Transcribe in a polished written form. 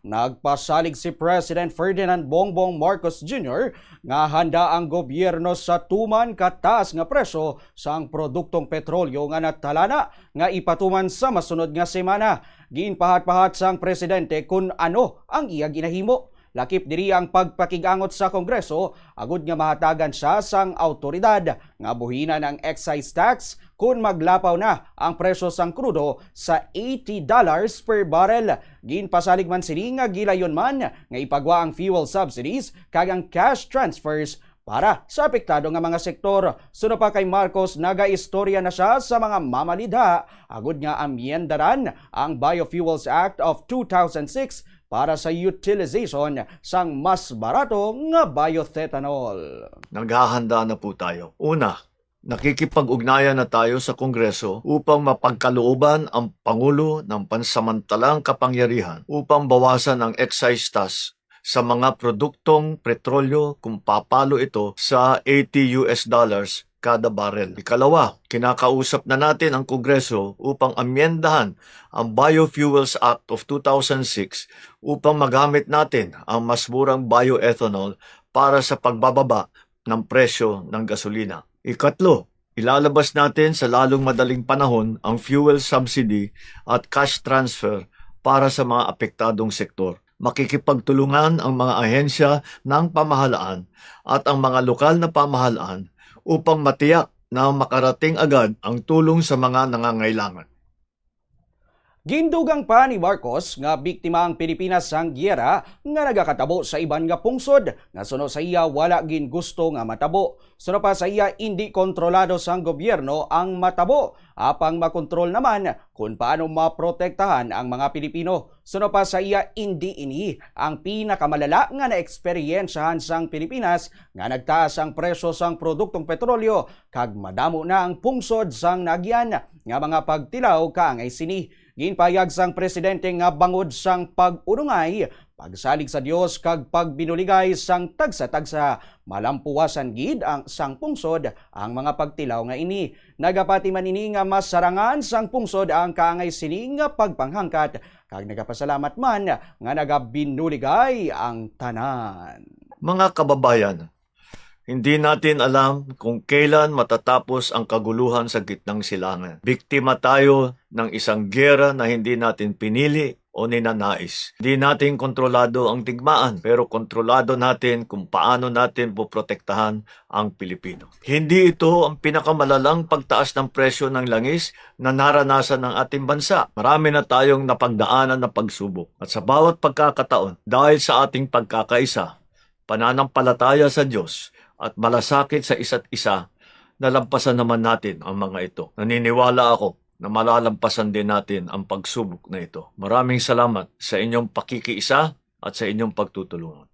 nagpasalig si President Ferdinand Bongbong Marcos Jr. nga handa ang gobyerno sa tuman kataas nga presyo sang produktong petrolyo nga natalana nga ipatuman sa masunod nga semana. Ginpahat-pahat sang presidente kung ano ang iya ginahimo. Lakip diri ang pagpakigangot sa Kongreso agud nga mahatagan siya sang awtoridad nga buhinan ang excise tax kung maglapaw na ang presyo sang krudo sa $80 per barrel. Ginpasalig man sini nga gilayon man nga ipagwa ang fuel subsidies kag ang cash transfers para sa apektado nga mga sektor. Suno pa kay Marcos, nagaistorya na siya sa mga mamalidha agud nga amyendaran ang Biofuels Act of 2006 para sa utilization sang mas barato nga bioethanol. Naghahanda na po tayo. Una, nakikipag-ugnayan na tayo sa Kongreso upang mapagkalooban ang Pangulo ng pansamantalang kapangyarihan upang bawasan ang excise tax sa mga produktong petrolyo kung papalo ito sa $80 kada barrel. Ikalawa, kinakausap na natin ang Kongreso upang amyendahan ang Biofuels Act of 2006 upang magamit natin ang mas murang bioethanol para sa pagbababa ng presyo ng gasolina. Ikatlo, ilalabas natin sa lalong madaling panahon ang fuel subsidy at cash transfer para sa mga apektadong sektor. Makikipagtulungan ang mga ahensya ng pamahalaan at ang mga lokal na pamahalaan upang matiyak na makarating agad ang tulong sa mga nangangailangan. Gindugang pa ni Marcos nga biktima ang Pilipinas sang giyera nga nagakatabo sa iban nga pungsod nga suno sa iya wala gin gusto nga matabo. Suno pa sa iya hindi kontrolado sang gobyerno ang matabo apang makontrol naman kung paano maprotektahan ang mga Pilipino. Suno pa sa iya hindi ini ang pinakamalala nga naeksperyensyahan sang Pilipinas nga nagtaas ang presyo sang produktong petrolyo kag madamo na ang pungsod sang nagyan nga mga pagtilaw kaangay sini. Ginpayag sang presidente nga bangod sang pag-unungay, pagsalig sa Dios kag pagbinuligay sang tagsa-tagsa, malampuwasan gid ang sang pungsod ang mga pagtilaw nga ini. Nagapati man ini nga masarangan sang pungsod ang kaangay sini nga pagpanghangkat kag nagapasalamat man nga nagabinuligay ang tanan. Mga kababayan, hindi natin alam kung kailan matatapos ang kaguluhan sa gitnang silangan. Biktima tayo ng isang giyera na hindi natin pinili o ninanais. Hindi natin kontrolado ang digmaan, pero kontrolado natin kung paano natin poprotektahan ang Pilipino. Hindi ito ang pinakamalalang pagtaas ng presyo ng langis na naranasan ng ating bansa. Marami na tayong napagdaanan na pagsubok. At sa bawat pagkakataon, dahil sa ating pagkakaisa, pananampalataya sa Diyos, at malasakit sa isa't isa, nalampasan naman natin ang mga ito. Naniniwala ako na malalampasan din natin ang pagsubok na ito. Maraming salamat sa inyong pakikiisa at sa inyong pagtutulungan.